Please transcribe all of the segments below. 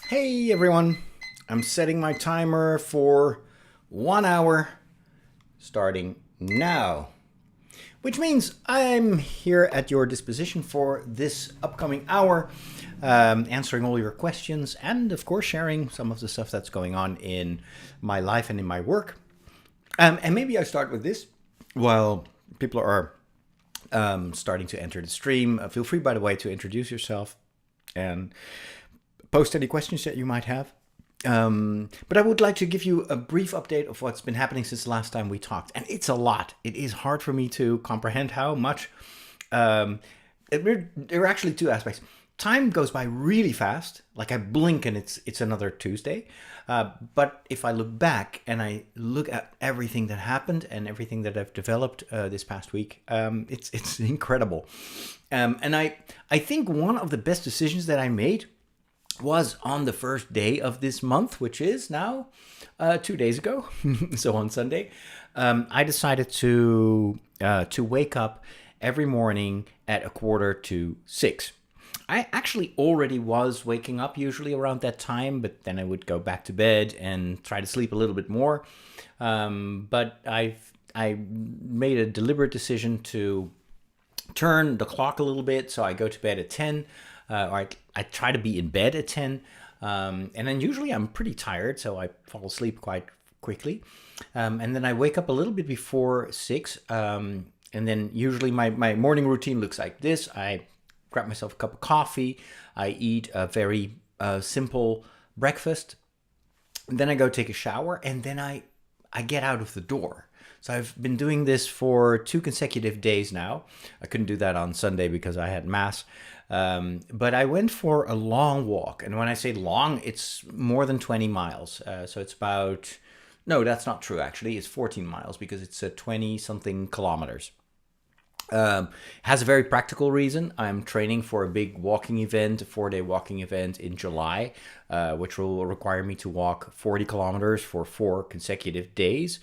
Hey everyone, I'm setting my timer for 1 hour starting now, which means I'm here at your disposition for this upcoming hour, answering all your questions and of course sharing some of the stuff that's going on in my life and in my work. And maybe I start with this while people are starting to enter the stream. Feel free, by the way, to introduce yourself and post any questions that you might have. But I would like to give you a brief update of what's been happening since the last time we talked. And it's a lot. It is hard for me to comprehend how much. There are actually two aspects. Time goes by really fast. Like I blink and it's another Tuesday. But if I look back and I look at everything that happened and everything that I've developed this past week, it's incredible. And I think one of the best decisions that I made was on the first day of this month, which is now 2 days ago. So on Sunday, I decided to wake up every morning at 5:45. I actually already was waking up usually around that time, but then I would go back to bed and try to sleep a little bit more. But I made a deliberate decision to turn the clock a little bit, so I go to bed at 10. Or I try to be in bed at 10. And then usually I'm pretty tired, so I fall asleep quite quickly. And then I wake up a little bit before 6. And then usually my morning routine looks like this. I grab myself a cup of coffee. I eat a very simple breakfast. Then I go take a shower, and then I get out of the door. So I've been doing this for 2 consecutive days now. I couldn't do that on Sunday because I had Mass. But I went for a long walk. And when I say long, it's more than 20 miles. So it's about, no, that's not true actually. It's 14 miles because it's 20 something kilometers. Has a very practical reason. I'm training for a big walking event, a 4-day walking event in July, which will require me to walk 40 kilometers for 4 consecutive days.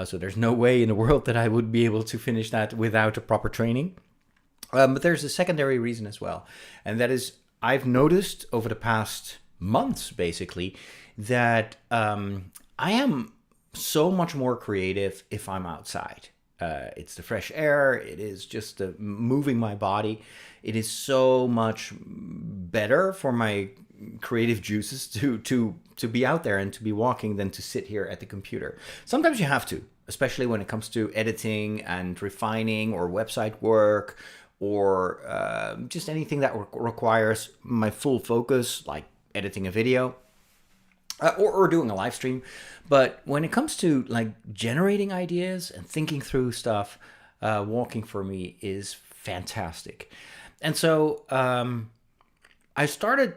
So there's no way in the world that I would be able to finish that without a proper training. But there's a secondary reason as well. And that is, I've noticed over the past months, basically, that I am so much more creative if I'm outside. It's the fresh air. It is just the moving my body. It is so much better for my creative juices to be out there and to be walking than to sit here at the computer. Sometimes you have to, especially when it comes to editing and refining or website work or just anything that requires my full focus, like editing a video. Or doing a live stream. But when it comes to like generating ideas and thinking through stuff, walking for me is fantastic. And so I started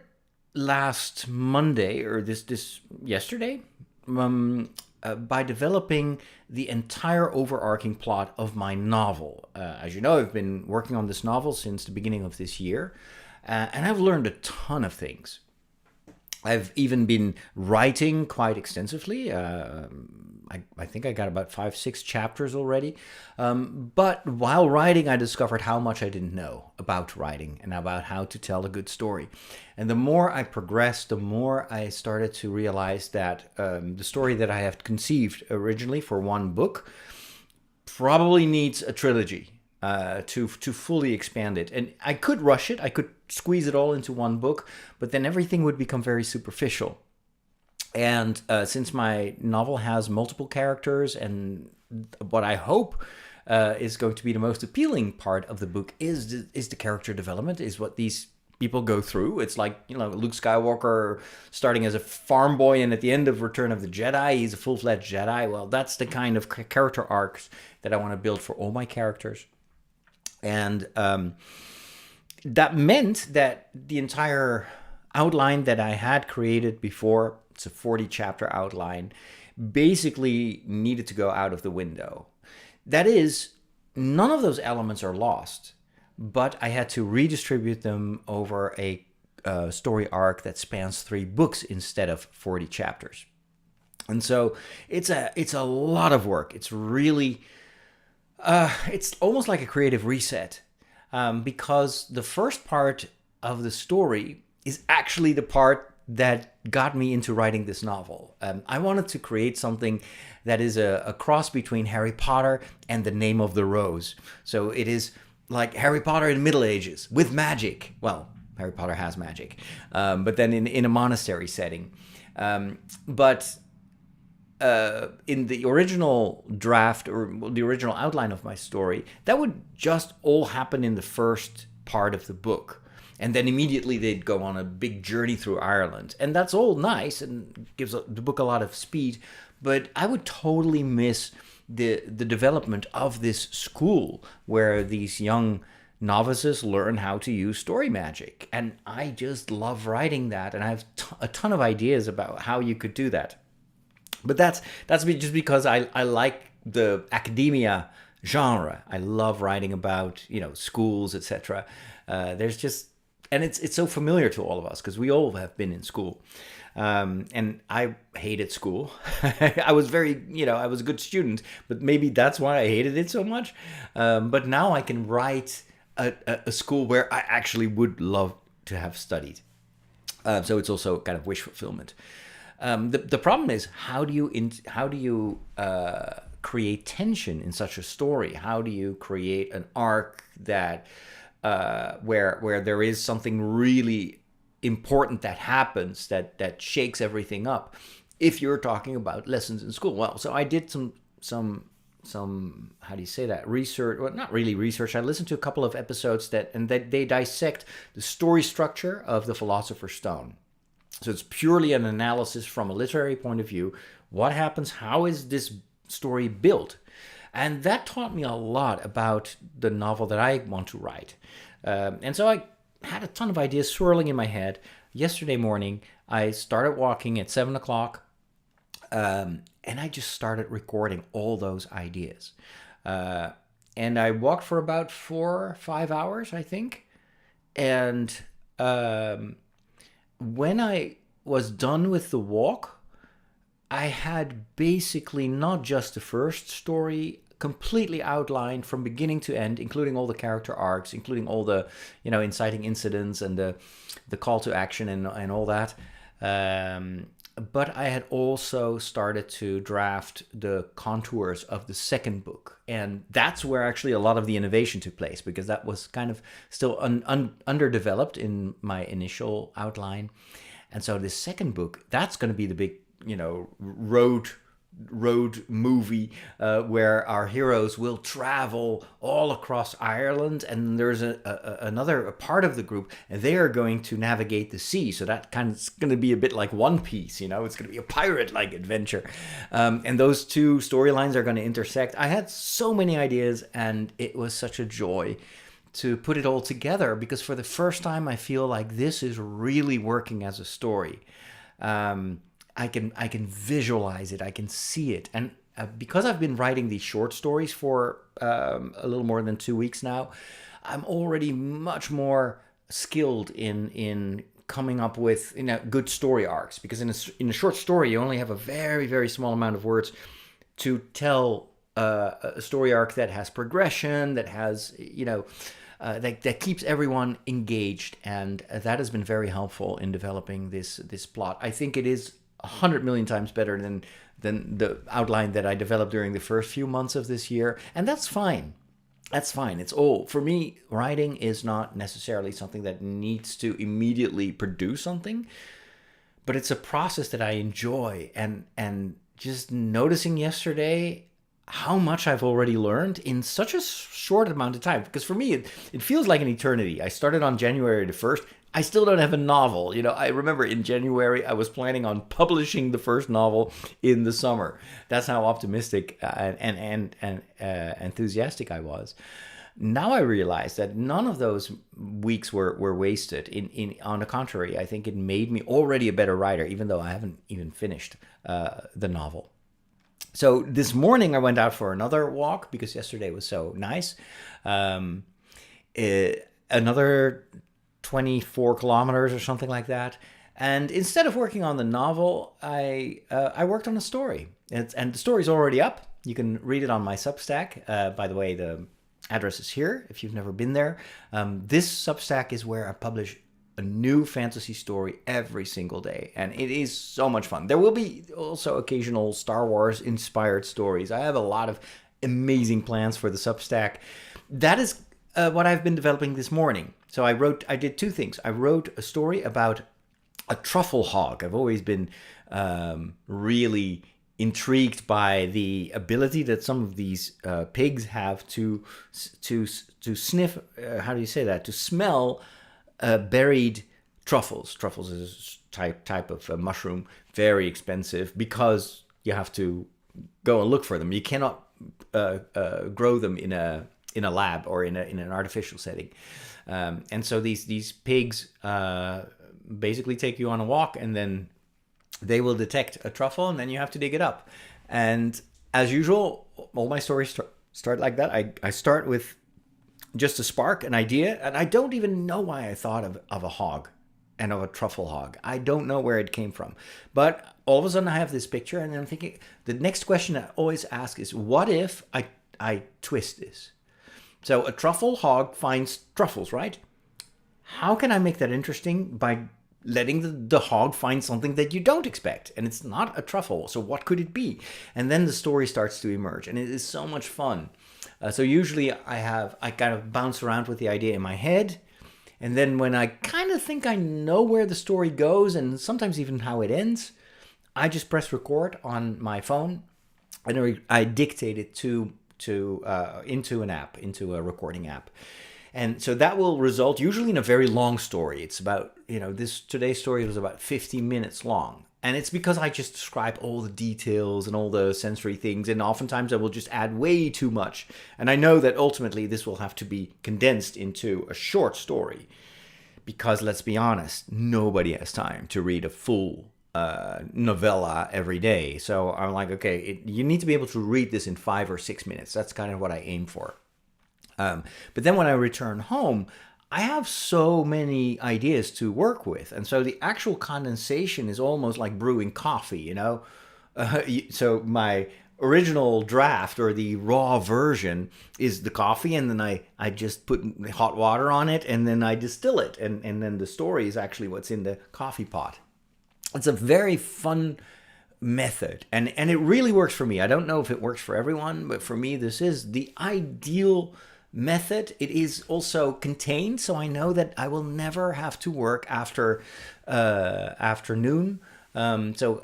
last Monday or this yesterday by developing the entire overarching plot of my novel. As you know, I've been working on this novel since the beginning of this year, and I've learned a ton of things. I've even been writing quite extensively. I think I got about 5-6 chapters already. But while writing, I discovered how much I didn't know about writing and about how to tell a good story. And the more I progressed, the more I started to realize that the story that I have conceived originally for one book probably needs a trilogy. To fully expand it. And I could rush it. I could squeeze it all into one book, but then everything would become very superficial. And since my novel has multiple characters, and what I hope is going to be the most appealing part of the book is the character development, is what these people go through. It's like, you know, Luke Skywalker starting as a farm boy, and at the end of Return of the Jedi, he's a full-fledged Jedi. Well, that's the kind of character arcs that I want to build for all my characters. And that meant that the entire outline that I had created before, it's a 40-chapter outline, basically needed to go out of the window. That is, none of those elements are lost, but I had to redistribute them over a story arc that spans 3 books instead of 40 chapters. And so it's a lot of work. It's really... it's almost like a creative reset, because the first part of the story is actually the part that got me into writing this novel. I wanted to create something that is a cross between Harry Potter and The Name of the Rose. So it is like Harry Potter in the Middle Ages with magic. Well, Harry Potter has magic, but then in a monastery setting. But in the original draft, or the original outline of my story, that would just all happen in the first part of the book. And then immediately they'd go on a big journey through Ireland. And that's all nice and gives the book a lot of speed. But I would totally miss the development of this school where these young novices learn how to use story magic. And I just love writing that. And I have a ton of ideas about how you could do that. But that's just because I like the academia genre. I love writing about, schools, etc. There's just, and it's so familiar to all of us because we all have been in school. And I hated school. I was I was a good student, but maybe that's why I hated it so much. But now I can write a school where I actually would love to have studied. So it's also kind of wish fulfillment. The problem is, how do you create tension in such a story? How do you create an arc that where there is something really important that happens that shakes everything up? If you're talking about lessons in school, well, so I did some how do you say that, research? Well, not really research. I listened to a couple of episodes that they dissect the story structure of The Philosopher's Stone. So it's purely an analysis from a literary point of view. What happens? How is this story built? And that taught me a lot about the novel that I want to write. And so I had a ton of ideas swirling in my head. Yesterday morning, I started walking at 7 o'clock, and I just started recording all those ideas. And I walked for about 4 or 5 hours, I think. And when I was done with the walk, I had basically not just the first story completely outlined from beginning to end, including all the character arcs, including all the inciting incidents and the call to action and all that. But I had also started to draft the contours of the second book. And that's where actually a lot of the innovation took place, because that was kind of still underdeveloped in my initial outline. And so this second book, that's going to be the big, road movie where our heroes will travel all across Ireland, and there's another part of the group, and they are going to navigate the sea. So that kind of is going to be a bit like One Piece, it's going to be a pirate-like adventure, and those two storylines are going to intersect. I had so many ideas, and it was such a joy to put it all together, because for the first time I feel like this is really working as a story. I can visualize it, I can see it, and because I've been writing these short stories for a little more than 2 weeks now, I'm already much more skilled in coming up with good story arcs. Because in a short story, you only have a very, very small amount of words to tell a story arc that has progression, that has that keeps everyone engaged, and that has been very helpful in developing this plot. I think it is 100 million times better than the outline that I developed during the first few months of this year. And that's fine. That's fine. It's all, for me, writing is not necessarily something that needs to immediately produce something, but it's a process that I enjoy. And just noticing yesterday how much I've already learned in such a short amount of time. Because for me, it feels like an eternity. I started on January the 1st. I still don't have a novel. I remember in January, I was planning on publishing the first novel in the summer. That's how optimistic and enthusiastic I was. Now I realize that none of those weeks were wasted. On the contrary, I think it made me already a better writer, even though I haven't even finished the novel. So this morning I went out for another walk because yesterday was so nice. Another 24 kilometers or something like that. And instead of working on the novel, I worked on a story. And the story's already up. You can read it on my Substack. By the way, the address is here if you've never been there. This Substack is where I publish a new fantasy story every single day, and it is so much fun. There will be also occasional Star Wars inspired stories. I have a lot of amazing plans for the Substack. That is what I've been developing this morning. So I did two things. I wrote a story about a truffle hog. I've always been really intrigued by the ability that some of these pigs have to sniff. How do you say that? To smell buried truffles. Truffles is a type of mushroom, very expensive because you have to go and look for them. You cannot grow them in a lab or in an artificial setting. And so these pigs basically take you on a walk, and then they will detect a truffle, and then you have to dig it up. And as usual, all my stories start like that. I start with just a spark, an idea, and I don't even know why I thought of a hog and of a truffle hog. I don't know where it came from. But all of a sudden I have this picture, and I'm thinking, the next question I always ask is, what if I twist this? So a truffle hog finds truffles, right? How can I make that interesting? By letting the hog find something that you don't expect, and it's not a truffle. So what could it be? And then the story starts to emerge, and it is so much fun. So usually I kind of bounce around with the idea in my head, and then when I kind of think I know where the story goes, and sometimes even how it ends, I just press record on my phone, and I dictate it into an app, into a recording app. And so that will result usually in a very long story. It's about, today's story was about 50 minutes long. And it's because I just describe all the details and all the sensory things. And oftentimes I will just add way too much. And I know that ultimately this will have to be condensed into a short story. Because let's be honest, nobody has time to read a full novella every day. So I'm like, okay, you need to be able to read this in 5 or 6 minutes. That's kind of what I aim for. But then when I return home, I have so many ideas to work with. And so the actual condensation is almost like brewing coffee, So my original draft, or the raw version, is the coffee, and then I just put hot water on it, and then I distill it. And then the story is actually what's in the coffee pot. It's a very fun method, and it really works for me. I don't know if it works for everyone, but for me, this is the ideal method. It is also contained, so I know that I will never have to work after afternoon. So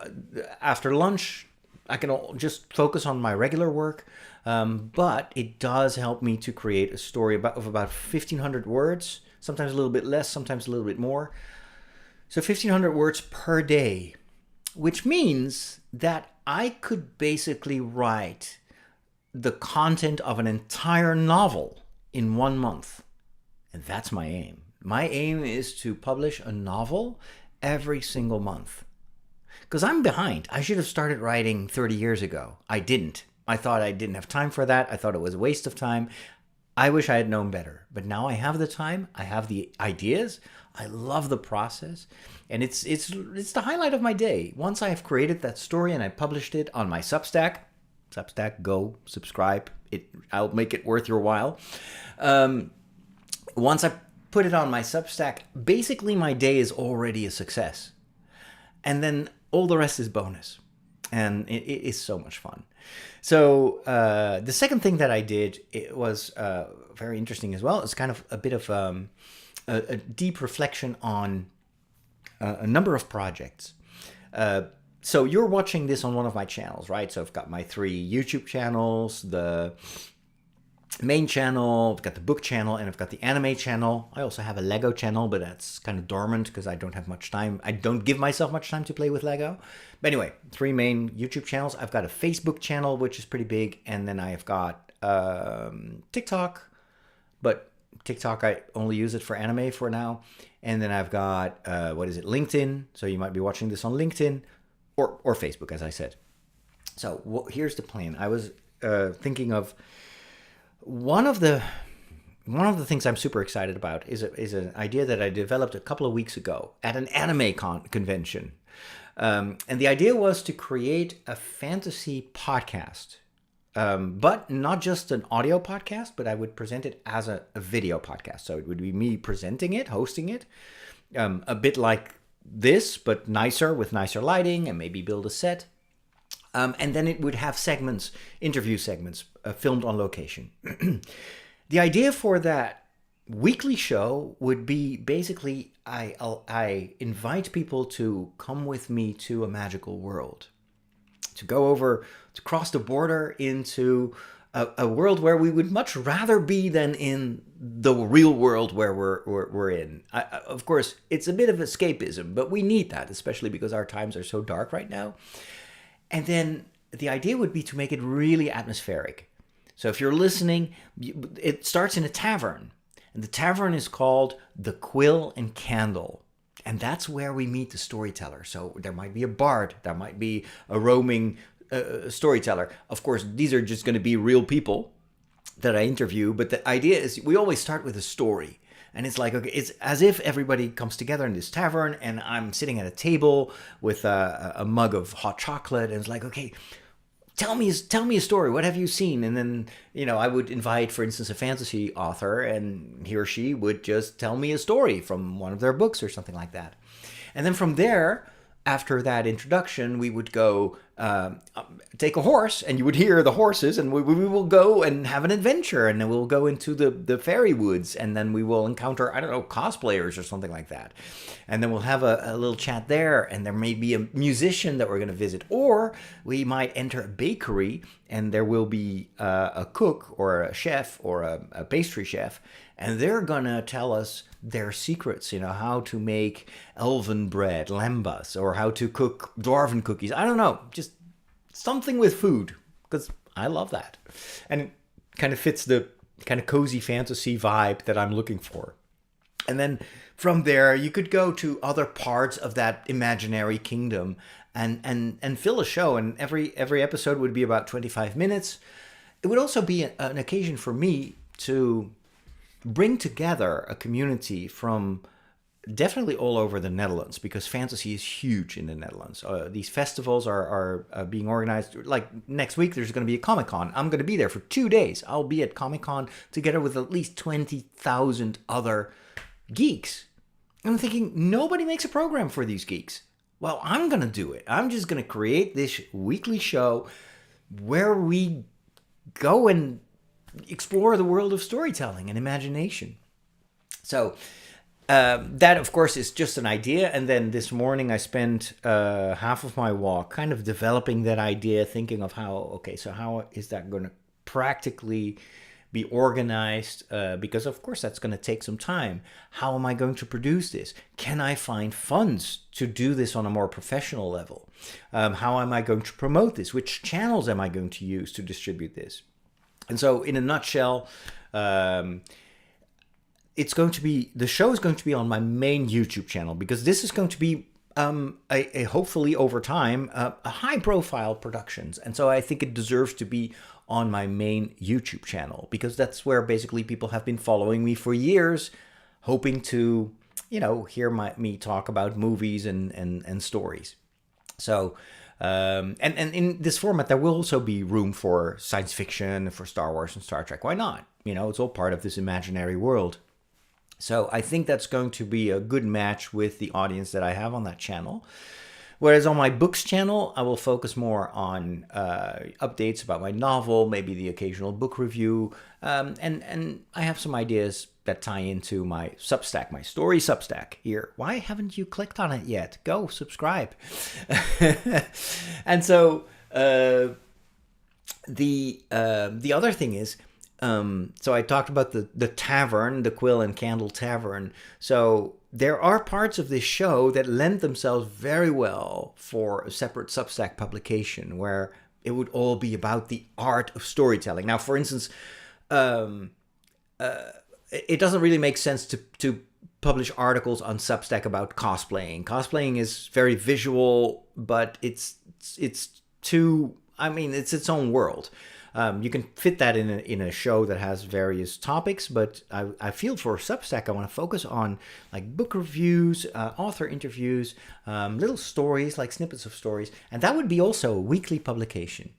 after lunch, I can just focus on my regular work. But it does help me to create a story of about 1,500 words, sometimes a little bit less, sometimes a little bit more. So 1,500 words per day, which means that I could basically write the content of an entire novel in 1 month. And that's my aim. My aim is to publish a novel every single month. Because I'm behind. I should have started writing 30 years ago. I didn't. I thought I didn't have time for that. I thought it was a waste of time. I wish I had known better. But now I have the time. I have the ideas. I love the process. And it's the highlight of my day. Once I have created that story and I published it on my Substack, go subscribe. I'll make it worth your while. Once I put it on my Substack, basically my day is already a success. And then all the rest is bonus. And it is so much fun. So the second thing that I did, it was very interesting as well. It's kind of a bit of a deep reflection on a number of projects. So you're watching this on one of my channels, right? So I've got my 3 YouTube channels, the main channel, I've got the book channel, and I've got the anime channel. I also have a Lego channel, but that's kind of dormant because I don't have much time. I don't give myself much time to play with Lego. But anyway, 3 main YouTube channels. I've got a Facebook channel, which is pretty big. And then I've got TikTok, but TikTok, I only use it for anime for now. And then I've got, LinkedIn. So you might be watching this on LinkedIn or Facebook, as I said. So here's the plan. I was thinking of one of the things I'm super excited about is an idea that I developed a couple of weeks ago at an anime convention. And the idea was to create a fantasy podcast. But not just an audio podcast, but I would present it as a video podcast. So it would be me presenting it, hosting it, a bit like this, but nicer, with nicer lighting, and maybe build a set. And then it would have segments, interview segments, filmed on location. The idea for that weekly show would be basically I invite people to come with me to a magical world, to go over, to cross the border into a world where we would much rather be than in the real world where we're in. Of course, it's a bit of escapism, but we need that, especially because our times are so dark right now. And then the idea would be to make it really atmospheric. So if you're listening, it starts in a tavern. And the tavern is called The Quill and Candle. And that's where we meet the storyteller. So there might be a bard, there might be a roaming storyteller. Of course, these are just going to be real people that I interview. But the idea is we always start with a story. And it's like, okay, it's as if everybody comes together in this tavern and I'm sitting at a table with a mug of hot chocolate. And it's like, okay, tell me a story. What have you seen? And then, I would invite, for instance, a fantasy author, and he or she would just tell me a story from one of their books or something like that. And then from there, after that introduction, we would go take a horse, and you would hear the horses, and we will go and have an adventure, and then we'll go into the fairy woods, and then we will encounter, I don't know, cosplayers or something like that. And then we'll have a little chat there, and there may be a musician that we're going to visit, or we might enter a bakery, and there will be a cook or a chef or a pastry chef, and they're going to tell us their secrets, how to make elven bread, lembas, or how to cook dwarven cookies. I don't know, just something with food, because I love that. And it kind of fits the kind of cozy fantasy vibe that I'm looking for. And then from there, you could go to other parts of that imaginary kingdom and fill a show. And every episode would be about 25 minutes. It would also be an occasion for me to bring together a community from definitely all over the Netherlands, because fantasy is huge in the Netherlands. These festivals are being organized. Like next week, there's going to be a Comic-Con. I'm going to be there for 2 days. I'll be at Comic-Con together with at least 20,000 other geeks. And I'm thinking, nobody makes a program for these geeks. Well, I'm going to do it. I'm just going to create this weekly show where we go and explore the world of storytelling and imagination. So that, of course, is just an idea. And then this morning I spent half of my walk kind of developing that idea, thinking of how is that going to practically be organized? Because, of course, that's going to take some time. How am I going to produce this? Can I find funds to do this on a more professional level? How am I going to promote this? Which channels am I going to use to distribute this? And so, in a nutshell, the show is going to be on my main YouTube channel, because this is going to be a hopefully over time a high-profile productions, and so I think it deserves to be on my main YouTube channel, because that's where basically people have been following me for years, hoping to hear me talk about movies and stories. So. And in this format, there will also be room for science fiction, for Star Wars and Star Trek. Why not? It's all part of this imaginary world. So I think that's going to be a good match with the audience that I have on that channel. Whereas on my books channel, I will focus more on updates about my novel, maybe the occasional book review. And I have some ideas that tie into my Substack, my story Substack here. Why haven't you clicked on it yet? Go subscribe. And so the other thing is, so I talked about the tavern, the Quill and Candle Tavern. So there are parts of this show that lend themselves very well for a separate Substack publication, where it would all be about the art of storytelling. Now, for instance, it doesn't really make sense to publish articles on Substack about cosplaying. Cosplaying is very visual, but it's its own world. You can fit that in a show that has various topics, but I feel for Substack I want to focus on like book reviews, author interviews, little stories, like snippets of stories, and that would be also a weekly publication.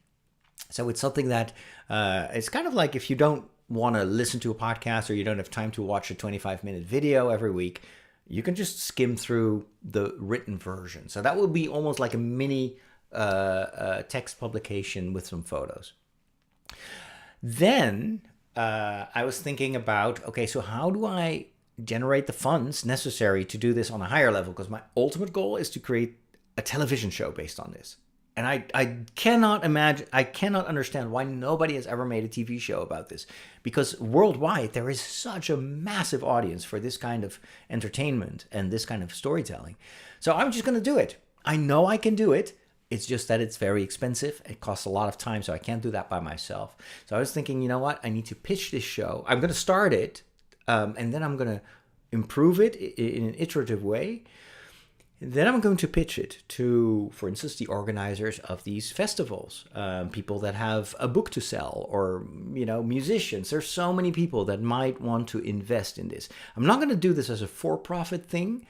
So it's something that it's kind of like if you don't want to listen to a podcast, or you don't have time to watch a 25-minute video every week, you can just skim through the written version. So that will be almost like a mini text publication with some photos. Then I was thinking about, okay, so how do I generate the funds necessary to do this on a higher level? Because my ultimate goal is to create a television show based on this. And I cannot imagine, I cannot understand why nobody has ever made a TV show about this. Because worldwide, there is such a massive audience for this kind of entertainment and this kind of storytelling. So I'm just going to do it. I know I can do it. It's just that it's very expensive. It costs a lot of time, so I can't do that by myself. So I was thinking, you know what? I need to pitch this show. I'm going to start it, and then I'm going to improve it in an iterative way. Then I'm going to pitch it to, for instance, the organizers of these festivals, people that have a book to sell, or, musicians. There's so many people that might want to invest in this. I'm not going to do this as a for-profit thing.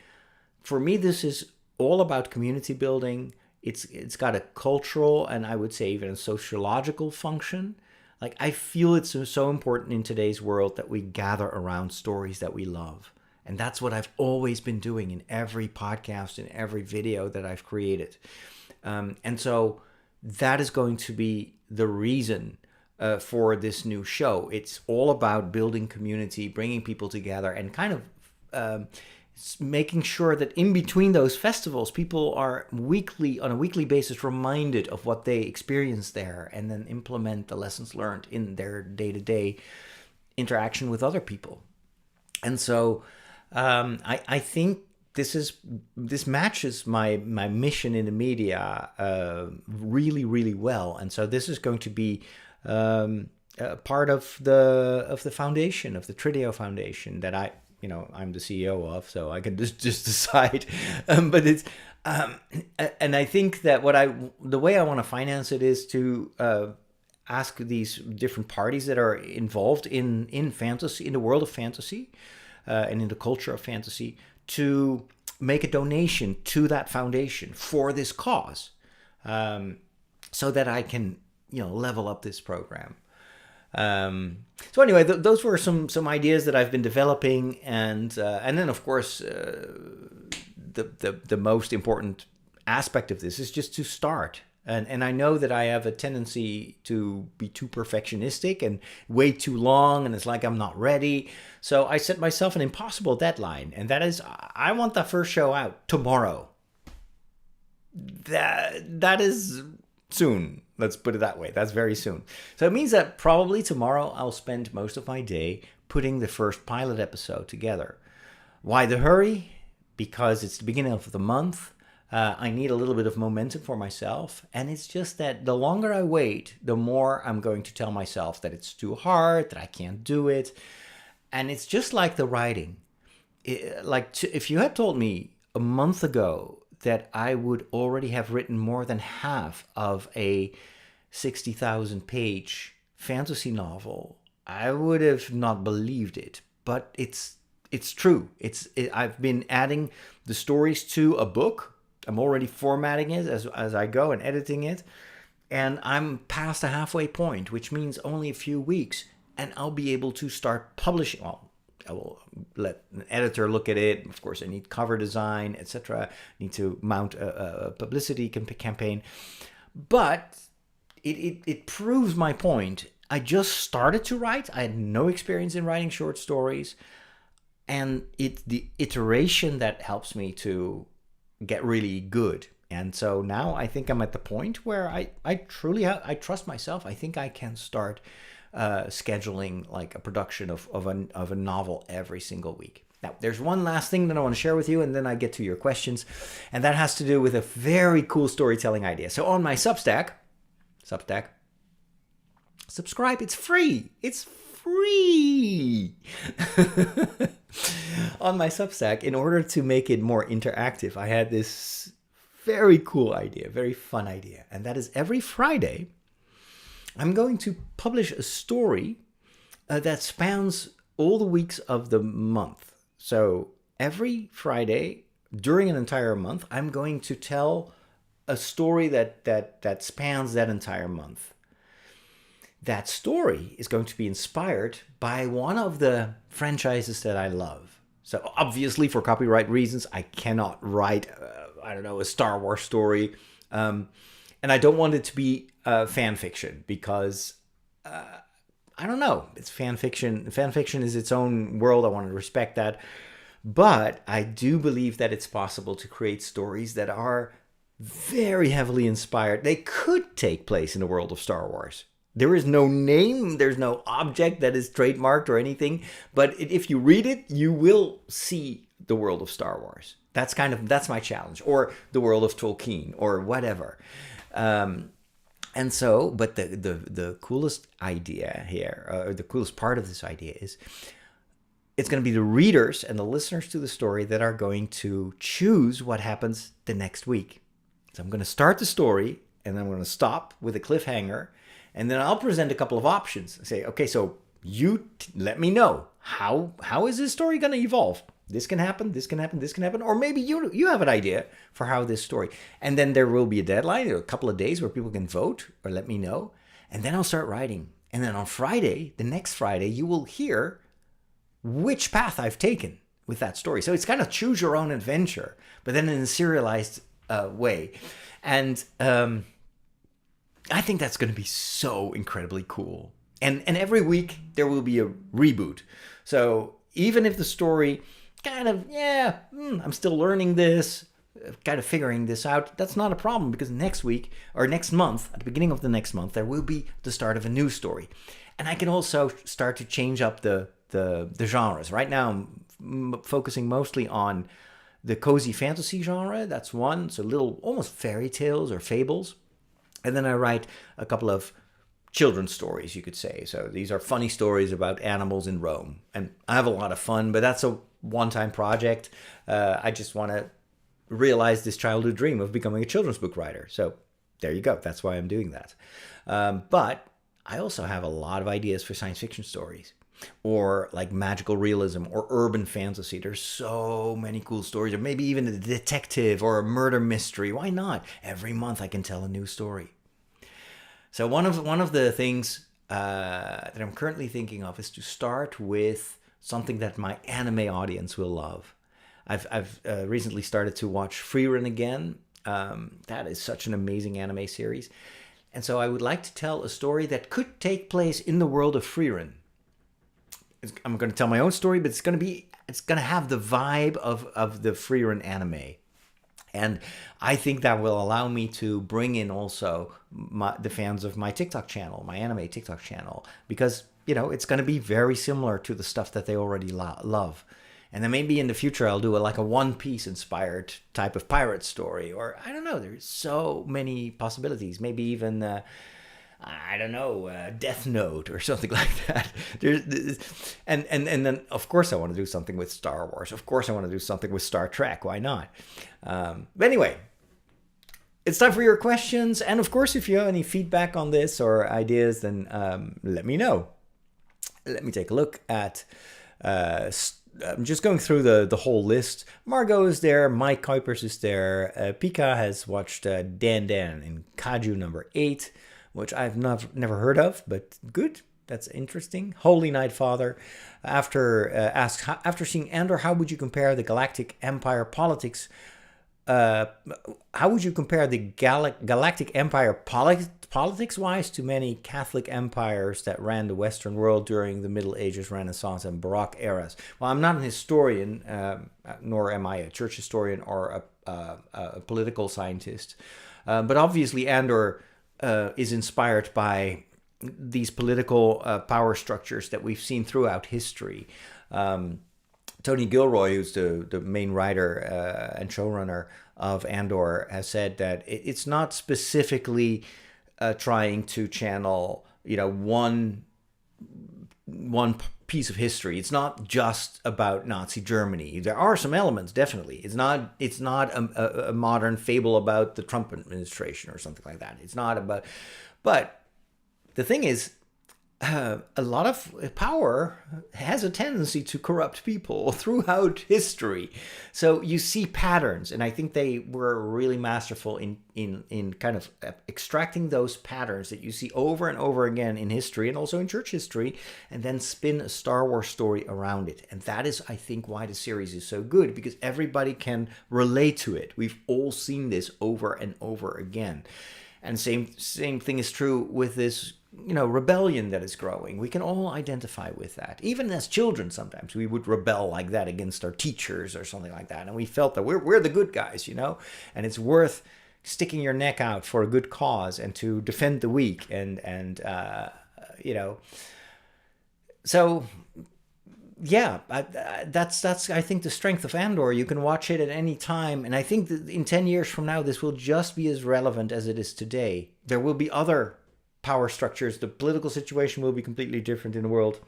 For me, this is all about community building. It's got a cultural and I would say even a sociological function. Like, I feel it's so important in today's world that we gather around stories that we love. And that's what I've always been doing in every podcast, in every video that I've created. And so that is going to be the reason for this new show. It's all about building community, bringing people together, and kind of making sure that in between those festivals, people are on a weekly basis reminded of what they experienced there, and then implement the lessons learned in their day-to-day interaction with other people. And so I think this matches my mission in the media really, really well. And so this is going to be part of the foundation, of the Trideo Foundation, that I'm the CEO of, so I can just decide. But it's and I think that the way I want to finance it is to ask these different parties that are involved in fantasy, in the world of fantasy, and in the culture of fantasy, to make a donation to that foundation for this cause, so that I can level up this program. So anyway, those were some ideas that I've been developing, and then of course the most important aspect of this is just to start. And I know that I have a tendency to be too perfectionistic and wait too long, and it's like I'm not ready. So I set myself an impossible deadline, and that is, I want the first show out tomorrow. That is soon. Let's put it that way. That's very soon. So it means that probably tomorrow I'll spend most of my day putting the first pilot episode together. Why the hurry? Because it's the beginning of the month. I need a little bit of momentum for myself. And it's just that the longer I wait, the more I'm going to tell myself that it's too hard, that I can't do it. And it's just like the writing. If you had told me a month ago that I would already have written more than half of a 60,000 page fantasy novel, I would have not believed it. But it's true. I've been adding the stories to a book. I'm already formatting it as I go and editing it. And I'm past the halfway point, which means only a few weeks. And I'll be able to start publishing. Well, I will let an editor look at it. Of course, I need cover design, etc. I need to mount a publicity campaign. But it proves my point. I just started to write. I had no experience in writing short stories. And it's the iteration that helps me to get really good. And so now I think I'm at the point where I truly I trust myself. I think I can start scheduling like a production of a novel every single week. Now, there's one last thing that I want to share with you, and then I get to your questions. And that has to do with a very cool storytelling idea. So on my Substack, subscribe. It's free. It's free. On my Substack, in order to make it more interactive, I had this very cool idea, very fun idea. And that is every Friday, I'm going to publish a story that spans all the weeks of the month. So every Friday during an entire month, I'm going to tell a story that spans that entire month. That story is going to be inspired by one of the franchises that I love. So obviously, for copyright reasons, I cannot write, I don't know, a Star Wars story. And I don't want it to be fan fiction because, I don't know, it's fan fiction. Fan fiction is its own world. I want to respect that. But I do believe that it's possible to create stories that are very heavily inspired. They could take place in the world of Star Wars. There is no name, there's no object that is trademarked or anything, but if you read it, you will see the world of Star Wars. That's my challenge, or the world of Tolkien, or whatever. And so, but the coolest idea here, or the coolest part of this idea is, it's going to be the readers and the listeners to the story that are going to choose what happens the next week. So I'm going to start the story, and then I'm going to stop with a cliffhanger, and then I'll present a couple of options. Say, okay, so you let me know, how is this story going to evolve? This can happen, this can happen, this can happen, or maybe you have an idea for how this story. And then there will be a deadline, or a couple of days where people can vote or let me know, and then I'll start writing. And then on Friday, the next Friday, you will hear which path I've taken with that story. So it's kind of choose your own adventure, but then in a serialized way. And I think that's going to be so incredibly cool. And every week there will be a reboot. So even if the story kind of, I'm still learning this, kind of figuring this out, that's not a problem, because next week or next month, at the beginning of the next month, there will be the start of a new story. And I can also start to change up the genres. Right now I'm focusing mostly on the cozy fantasy genre. That's one. So little almost fairy tales or fables. And then I write a couple of children's stories, you could say. So these are funny stories about animals in Rome. And I have a lot of fun, but that's a one-time project. I just want to realize this childhood dream of becoming a children's book writer. So there you go. That's why I'm doing that. But I also have a lot of ideas for science fiction stories, or like magical realism or urban fantasy. There's so many cool stories, or maybe even a detective or a murder mystery. Why not? Every month I can tell a new story. So one of the things that I'm currently thinking of is to start with something that my anime audience will love. I've recently started to watch Freerun again. That is such an amazing anime series. And so I would like to tell a story that could take place in the world of Freerun. I'm going to tell my own story, but it's going to have the vibe of the Freerun anime. And I think that will allow me to bring in also the fans of my TikTok channel, my anime TikTok channel, because, it's going to be very similar to the stuff that they already love. And then maybe in the future I'll do like a One Piece inspired type of pirate story, or I don't know, there's so many possibilities. Maybe even Death Note or something like that. And then of course I want to do something with Star Wars. Of course I want to do something with Star Trek. Why not? But anyway, it's time for your questions. And of course, if you have any feedback on this or ideas, then let me know. Let me take a look at. I'm just going through the whole list. Margot is there. Mike Kuipers is there. Pika has watched Dan in Kaju number 8. Which I've never heard of, but good. That's interesting. Holy Night Father, asks, after seeing Andor, how would you compare the Galactic Empire politics? How would you compare the Galactic Empire politics-wise to many Catholic empires that ran the Western world during the Middle Ages, Renaissance, and Baroque eras? Well, I'm not an historian, nor am I a church historian or a political scientist, but obviously Andor is inspired by these political power structures that we've seen throughout history. Tony Gilroy, who's the main writer and showrunner of Andor, has said that it's not specifically trying to channel, one piece of history. It's not just about Nazi Germany. There are some elements, definitely. It's not a modern fable about the Trump administration or something like that. It's not about, but the thing is, a lot of power has a tendency to corrupt people throughout history. So you see patterns, and I think they were really masterful in kind of extracting those patterns that you see over and over again in history and also in church history, and then spin a Star Wars story around it. And that is, I think, why the series is so good, because everybody can relate to it. We've all seen this over and over again. And same thing is true with this, rebellion that is growing. We can all identify with that. Even as children, sometimes we would rebel like that against our teachers or something like that, and we felt that we're the good guys, and it's worth sticking your neck out for a good cause and to defend the weak, and So yeah, that's I think the strength of Andor. You can watch it at any time, and I think that in 10 years from now, this will just be as relevant as it is today. There will be other power structures. The political situation will be completely different in the world,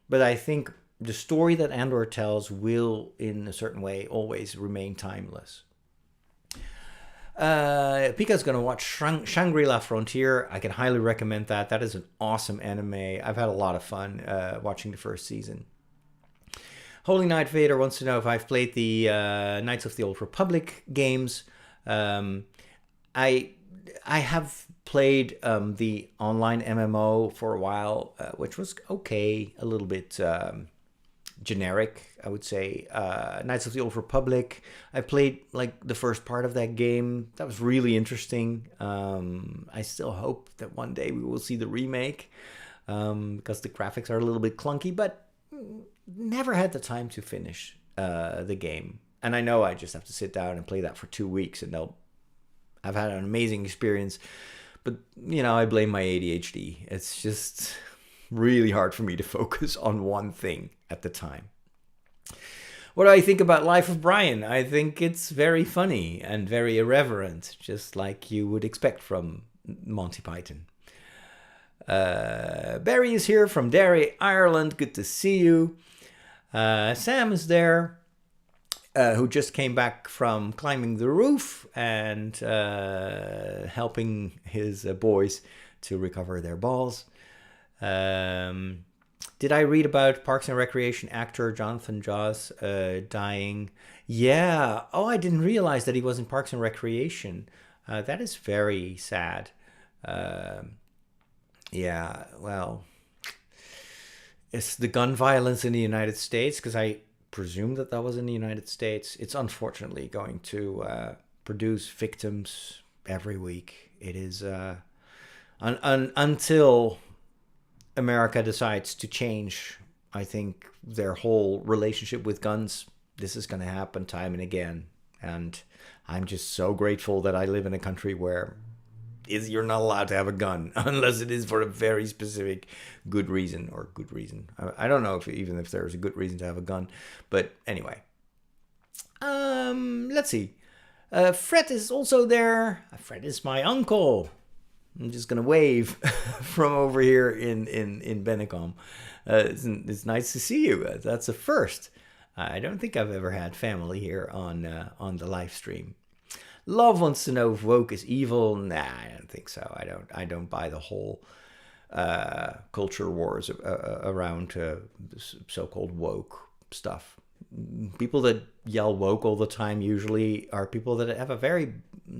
but I think the story that Andor tells will, in a certain way, always remain timeless. Pika's gonna watch Shangri-La Frontier. I can highly recommend that. That is an awesome anime. I've had a lot of fun watching the first season. Holy Knight Vader wants to know if I've played the Knights of the Old Republic games. I have played the online MMO for a while, which was okay, a little bit generic, I would say. Knights of the Old Republic, I played like the first part of that game. That was really interesting. I still hope that one day we will see the remake, because the graphics are a little bit clunky, but never had the time to finish the game. And I know I just have to sit down and play that for 2 weeks, and I've had an amazing experience. But, I blame my ADHD. It's just really hard for me to focus on one thing at the time. What do I think about Life of Brian? I think it's very funny and very irreverent, just like you would expect from Monty Python. Barry is here from Derry, Ireland. Good to see you. Sam is there, who just came back from climbing the roof and helping his boys to recover their balls. Did I read about Parks and Recreation actor Jonathan Joss dying? Yeah. Oh, I didn't realize that he was in Parks and Recreation. That is very sad. Yeah, well, it's the gun violence in the United States, because I presume that was in the United States. It's unfortunately going to produce victims every week. It is until America decides to change, I think, their whole relationship with guns. This is going to happen time and again. And I'm just so grateful that I live in a country where you're not allowed to have a gun unless it is for a very specific good reason. I don't know if there's a good reason to have a gun, but anyway. Let's see. Fred is also there. Fred is my uncle. I'm just gonna wave from over here in Bennekom. It's nice to see you. That's a first. I don't think I've ever had family here on the live stream. Love wants to know if woke is evil. Nah, I don't think so. I don't buy the whole culture wars around so-called woke stuff. People that yell woke all the time usually are people that have a very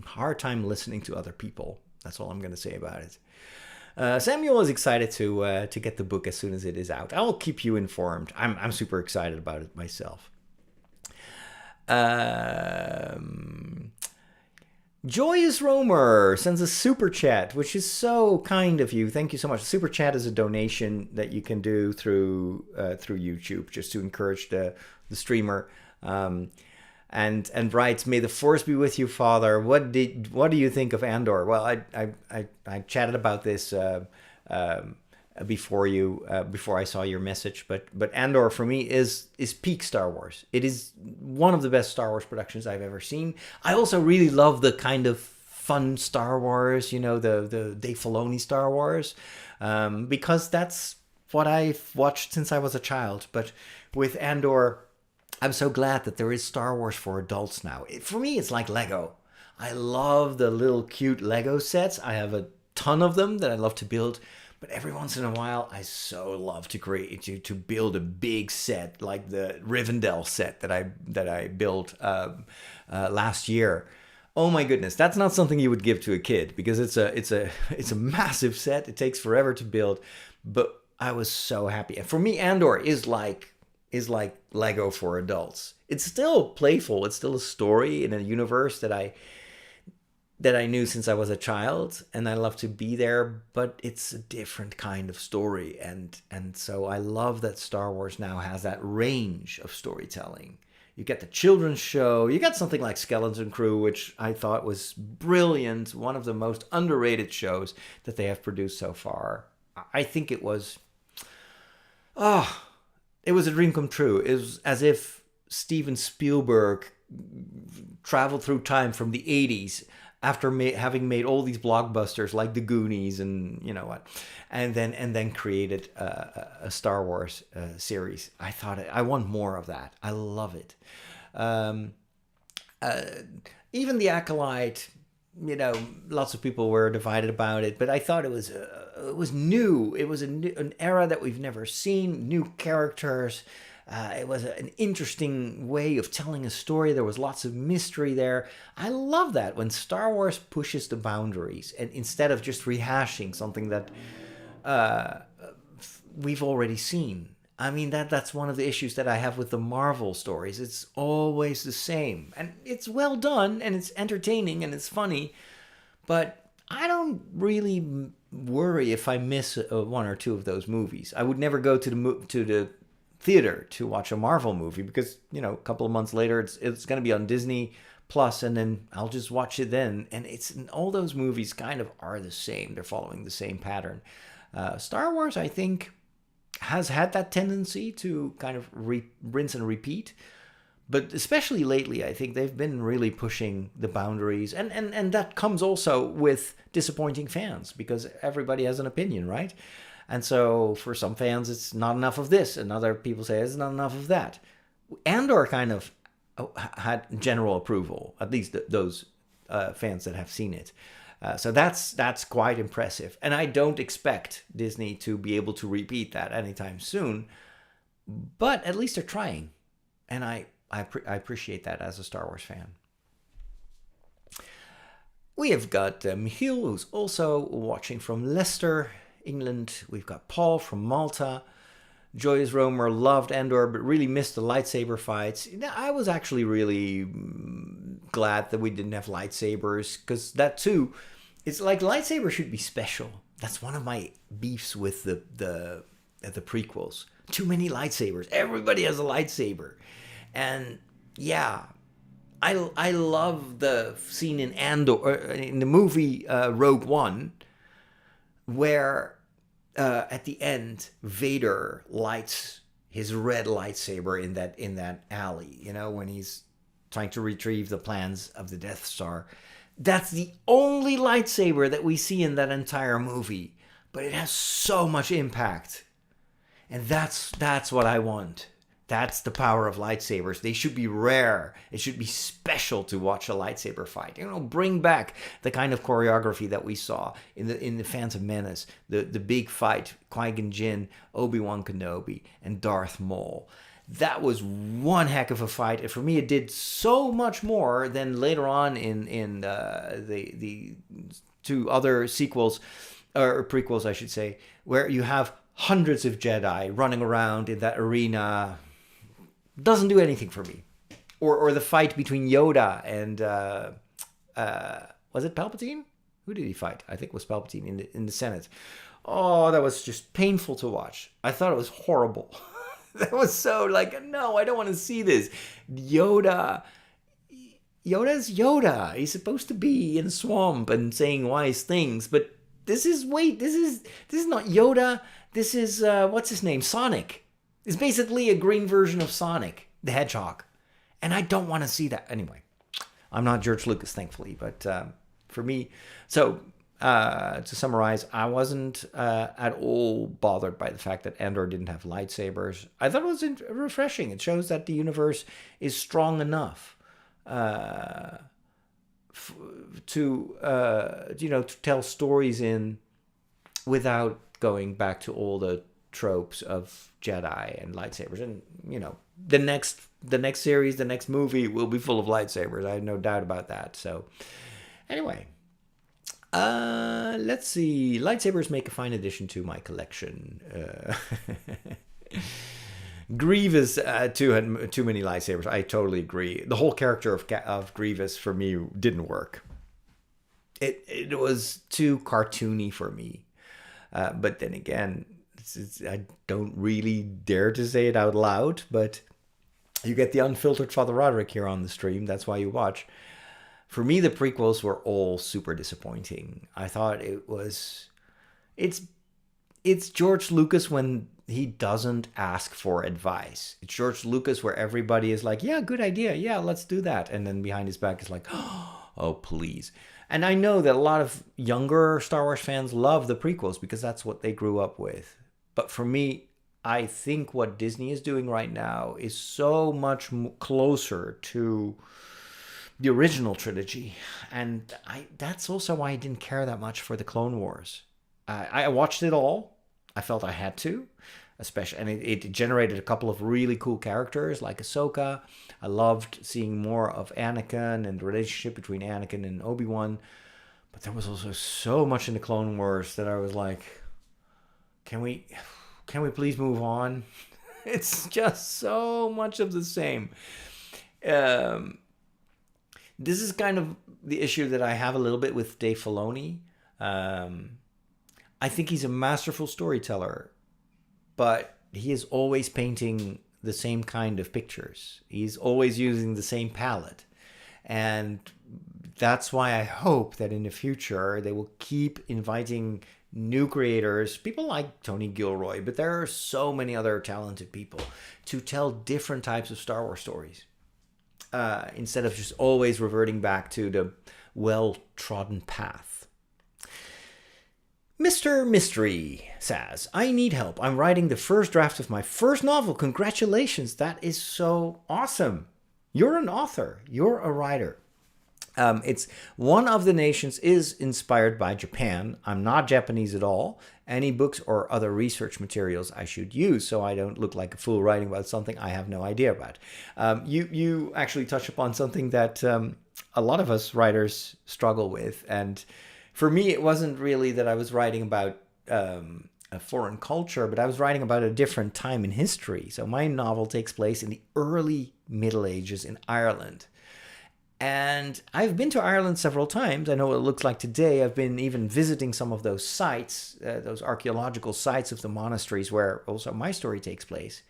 hard time listening to other people. That's all I'm going to say about it. Samuel is excited to get the book as soon as it is out. I will keep you informed. I'm super excited about it myself. Joyous Romer sends a super chat, which is so kind of you. Thank you so much. Super chat is a donation that you can do through YouTube, just to encourage the streamer. And writes, "May the force be with you, Father. What do you think of Andor?" Well, I chatted about this before I saw your message, but Andor for me is peak Star Wars. It is one of the best Star Wars productions I've ever seen. I also really love the kind of fun Star Wars, the Dave Filoni Star Wars, because that's what I've watched since I was a child. But with Andor, I'm so glad that there is Star Wars for adults now. For me, it's like Lego. I love the little cute Lego sets. I have a ton of them that I love to build. But every once in a while, I so love to create to build a big set like the Rivendell set that I built last year. Oh my goodness, that's not something you would give to a kid because it's a massive set. It takes forever to build, but I was so happy. And for me, Andor is like Lego for adults. It's still playful. It's still a story in a universe that I knew since I was a child, and I love to be there, but it's a different kind of story. And so I love that Star Wars now has that range of storytelling. You get the children's show, you got something like Skeleton Crew, which I thought was brilliant, one of the most underrated shows that they have produced so far. I think it was a dream come true. It was as if Steven Spielberg traveled through time from the 80s after having made all these blockbusters like The Goonies and you know what, and then created a Star Wars series. I want more of that. I love it. Even The Acolyte, you know, lots of people were divided about it, but I thought it was new. It was an era that we've never seen. New characters. It was an interesting way of telling a story. There was lots of mystery there. I love that when Star Wars pushes the boundaries and instead of just rehashing something that we've already seen. I mean, that's one of the issues that I have with the Marvel stories. It's always the same. And it's well done, and it's entertaining, and it's funny. But I don't really worry if I miss one or two of those movies. I would never go to the theater to watch a Marvel movie because, you know, a couple of months later it's going to be on Disney Plus, and then I'll just watch it then. And all those movies kind of are the same. They're following the same pattern. Star Wars, I think, has had that tendency to kind of rinse and repeat. But especially lately, I think they've been really pushing the boundaries. And that comes also with disappointing fans because everybody has an opinion, right? And so for some fans, it's not enough of this. And other people say it's not enough of that. Andor kind of had general approval, at least those fans that have seen it. So that's quite impressive. And I don't expect Disney to be able to repeat that anytime soon. But at least they're trying. And I appreciate that as a Star Wars fan. We have got Michiel, who's also watching from Leicester, England. We've got Paul from Malta. Joyce Romer loved Andor, but really missed the lightsaber fights. I was actually really glad that we didn't have lightsabers, because that too, it's like lightsabers should be special. That's one of my beefs with the prequels. Too many lightsabers. Everybody has a lightsaber. And yeah, I love the scene in Andor, in the movie Rogue One, where at the end Vader lights his red lightsaber in that alley, you know, when he's trying to retrieve the plans of the Death Star. That's the only lightsaber that we see in that entire movie, but it has so much impact, and that's what I want. That's the power of lightsabers. They should be rare. It should be special to watch a lightsaber fight. You know, bring back the kind of choreography that we saw in the Phantom Menace, the big fight, Qui-Gon Jinn, Obi-Wan Kenobi, and Darth Maul. That was one heck of a fight, and for me, it did so much more than later on in the two other sequels, or prequels, I should say, where you have hundreds of Jedi running around in that arena. Doesn't do anything for me. Or the fight between Yoda and was it Palpatine? Who did he fight? I think it was Palpatine in the Senate. Oh, that was just painful to watch. I thought it was horrible. That was so like, no, I don't want to see this. Yoda's Yoda. He's supposed to be in a swamp and saying wise things, but this is not Yoda. This is what's his name? Sonic. It's basically a green version of Sonic the Hedgehog. And I don't want to see that. Anyway, I'm not George Lucas, thankfully. But for me, so to summarize, I wasn't at all bothered by the fact that Andor didn't have lightsabers. I thought it was refreshing. It shows that the universe is strong enough to tell stories in without going back to all the tropes of Jedi and lightsabers. And, you know, the next series, the next movie will be full of lightsabers. I have no doubt about that. So anyway, let's see. Lightsabers make a fine addition to my collection. Grievous too had too many lightsabers. I totally agree. The whole character of Grievous for me didn't work. It was too cartoony for me. But then again, I don't really dare to say it out loud, but you get the unfiltered Father Roderick here on the stream. That's why you watch. For me, the prequels were all super disappointing. I thought it's George Lucas when he doesn't ask for advice. It's George Lucas where everybody is like, yeah, good idea. Yeah, let's do that. And then behind his back is like, oh, please. And I know that a lot of younger Star Wars fans love the prequels because that's what they grew up with. But for me, I think what Disney is doing right now is so much closer to the original trilogy. And that's also why I didn't care that much for the Clone Wars. I watched it all. I felt I had to, especially, and it generated a couple of really cool characters like Ahsoka. I loved seeing more of Anakin and the relationship between Anakin and Obi-Wan. But there was also so much in the Clone Wars that I was like, can we please move on? It's just so much of the same. This is kind of the issue that I have a little bit with Dave Filoni. I think he's a masterful storyteller, but he is always painting the same kind of pictures. He's always using the same palette. And that's why I hope that in the future they will keep inviting new creators, people like Tony Gilroy, but there are so many other talented people to tell different types of Star Wars stories. Instead of just always reverting back to the well-trodden path. Mr. Mystery says, I need help. I'm writing the first draft of my first novel. Congratulations. That is so awesome. You're an author. You're a writer. It's one of the nations is inspired by Japan. I'm not Japanese at all. Any books or other research materials I should use so I don't look like a fool writing about something I have no idea about. You actually touch upon something that a lot of us writers struggle with. And for me, it wasn't really that I was writing about a foreign culture, but I was writing about a different time in history. So my novel takes place in the early Middle Ages in Ireland. And I've been to Ireland several times. I know what it looks like today. I've been even visiting some of those sites, those archaeological sites of the monasteries where also my story takes place.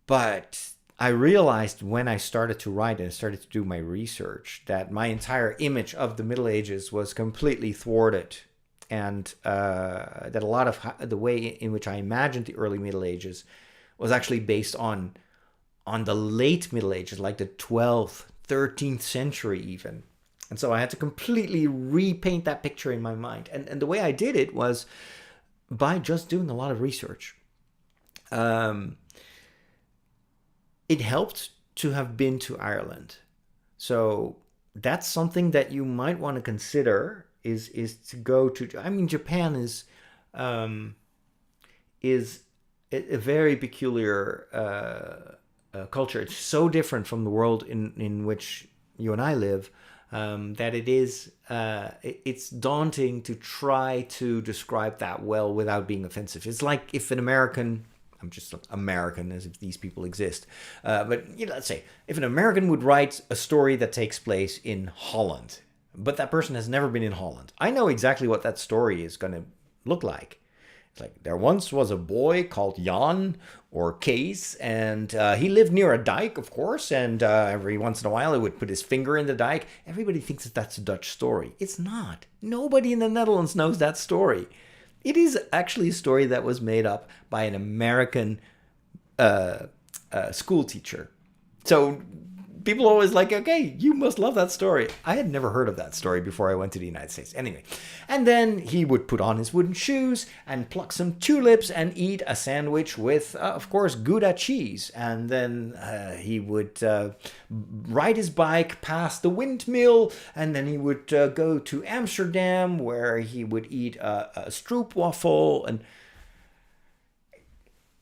But I realized when I started to write and started to do my research that my entire image of the Middle Ages was completely thwarted. And that a lot of the way in which I imagined the early Middle Ages was actually based on the late Middle Ages, like the 12th, 13th century even. And so I had to completely repaint that picture in my mind. And the way I did it was by just doing a lot of research. It helped to have been to Ireland. So that's something that you might want to consider is to go to. I mean, Japan is a very peculiar culture. It's so different from the world in which you and I live that it's daunting to try to describe that well without being offensive. It's like if an American, I'm just American as if these people exist, but let's say if an American would write a story that takes place in Holland, but that person has never been in Holland, I know exactly what that story is going to look like. It's like, there once was a boy called Jan or Kees, and he lived near a dike, of course, and every once in a while he would put his finger in the dike. Everybody thinks that that's a Dutch story. It's not. Nobody in the Netherlands knows that story. It is actually a story that was made up by an American school teacher. So people are always like, okay, you must love that story. I had never heard of that story before I went to the United States. Anyway, and then he would put on his wooden shoes and pluck some tulips and eat a sandwich with, of course, Gouda cheese. And then he would ride his bike past the windmill, and then he would go to Amsterdam, where he would eat a stroopwafel. And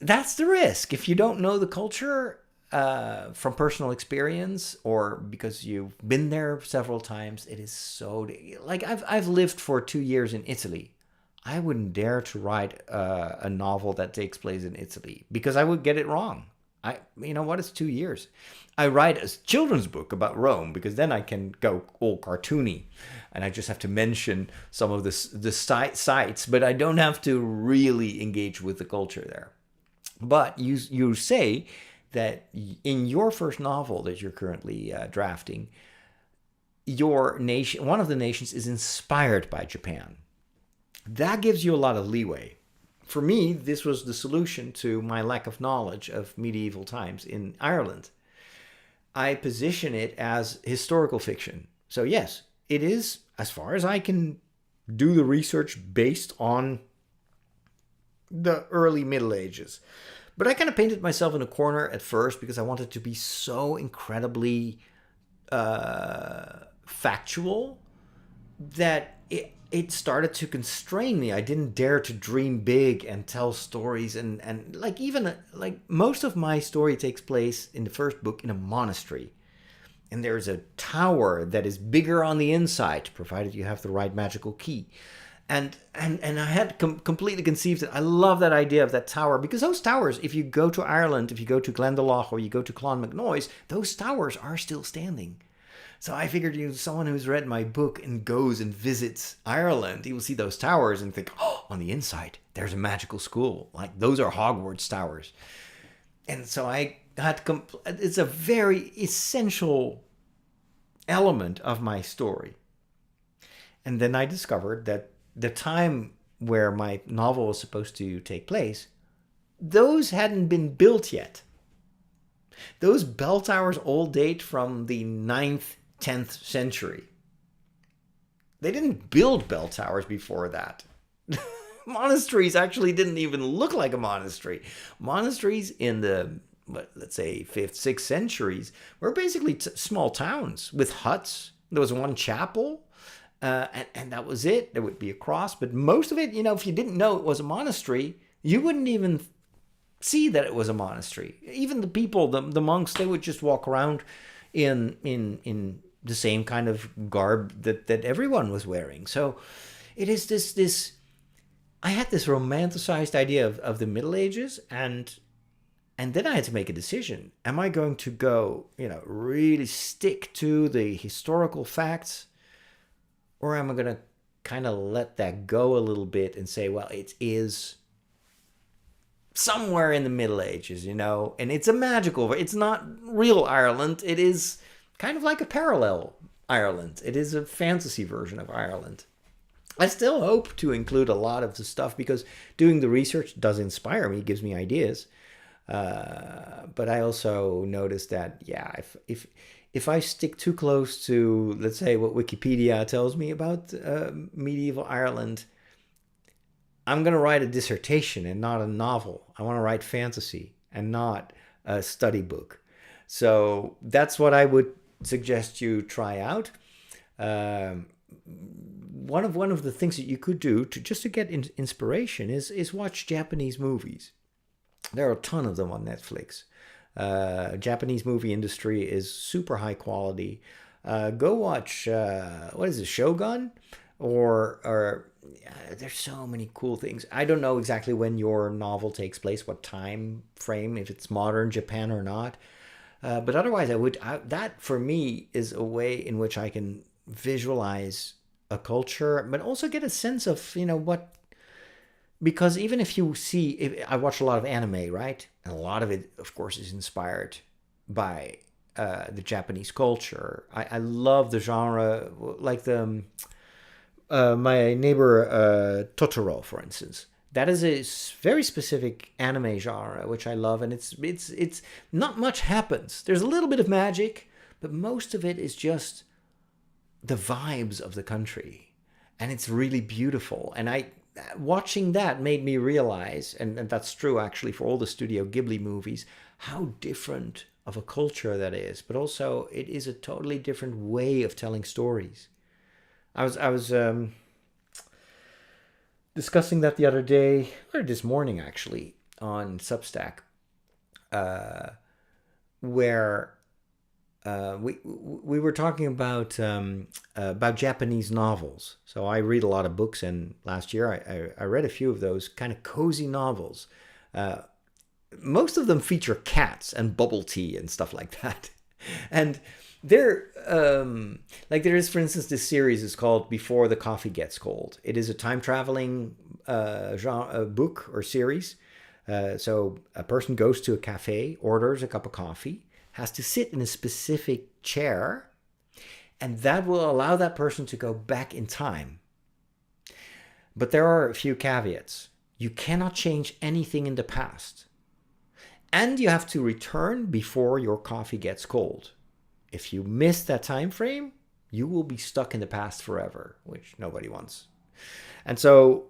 that's the risk. If you don't know the culture from personal experience, or because you've been there several times, it is so... Like, I've lived for 2 years in Italy. I wouldn't dare to write a novel that takes place in Italy, because I would get it wrong. You know what? It's 2 years. I write a children's book about Rome, because then I can go all cartoony, and I just have to mention some of the sites, but I don't have to really engage with the culture there. But you say that in your first novel that you're currently drafting, your nation, one of the nations, is inspired by Japan. That gives you a lot of leeway. For me, this was the solution to my lack of knowledge of medieval times in Ireland. I position it as historical fiction. So yes, it is, as far as I can do the research, based on the early Middle Ages. But I kind of painted myself in a corner at first, because I wanted to be so incredibly factual that it started to constrain me. I didn't dare to dream big and tell stories. And like, even like most of my story takes place in the first book in a monastery. And there's a tower that is bigger on the inside, provided you have the right magical key. And I had completely conceived it. I love that idea of that tower, because those towers, if you go to Ireland, if you go to Glendalough or you go to Clonmacnoise, those towers are still standing. So I figured, someone who's read my book and goes and visits Ireland, he will see those towers and think, oh, on the inside, there's a magical school. Like, those are Hogwarts towers. And so I had, it's a very essential element of my story. And then I discovered that the time where my novel was supposed to take place, those hadn't been built yet. Those bell towers all date from the 9th, 10th century. They didn't build bell towers before that. Monasteries actually didn't even look like a monastery. Monasteries in the, let's say, 5th, 6th centuries were basically small towns with huts. There was one chapel. And that was it. There would be a cross, but most of it, if you didn't know it was a monastery, you wouldn't even see that it was a monastery. Even the people, the monks, they would just walk around in the same kind of garb that everyone was wearing. So it is this. I had this romanticized idea of the Middle Ages, and then I had to make a decision. Am I going to go, really stick to the historical facts? Or am I going to kind of let that go a little bit and say, well, it is somewhere in the Middle Ages, and it's a magical, it's not real Ireland. It is kind of like a parallel Ireland. It is a fantasy version of Ireland. I still hope to include a lot of the stuff, because doing the research does inspire me, gives me ideas. But I also noticed that, if I stick too close to, let's say, what Wikipedia tells me about medieval Ireland, I'm going to write a dissertation and not a novel. I want to write fantasy and not a study book. So that's what I would suggest you try out. One of the things that you could do to get inspiration is watch Japanese movies. There are a ton of them on Netflix. Japanese movie industry is super high quality. Go watch, what is it, Shogun? Or there's so many cool things. I don't know exactly when your novel takes place, what time frame, if it's modern Japan or not. But otherwise, that for me is a way in which I can visualize a culture, but also get a sense of, what. Because even if you see, I watch a lot of anime, right? And a lot of it, of course, is inspired by the Japanese culture. I love the genre, like My Neighbor Totoro, for instance. That is a very specific anime genre, which I love, and it's not much happens. There's a little bit of magic, but most of it is just the vibes of the country. And it's really beautiful. And watching that made me realize, and that's true actually for all the Studio Ghibli movies, how different of a culture that is. But also it is a totally different way of telling stories. I was discussing that the other day, or this morning actually, on Substack, where we were talking about Japanese novels. So I read a lot of books, and last year I read a few of those kind of cozy novels. Most of them feature cats and bubble tea and stuff like that. And there is, for instance, this series is called Before the Coffee Gets Cold. It is a time traveling book or series. So a person goes to a cafe, orders a cup of coffee, has to sit in a specific chair, and that will allow that person to go back in time. But there are a few caveats. You cannot change anything in the past. And you have to return before your coffee gets cold. If you miss that time frame, you will be stuck in the past forever, which nobody wants. And so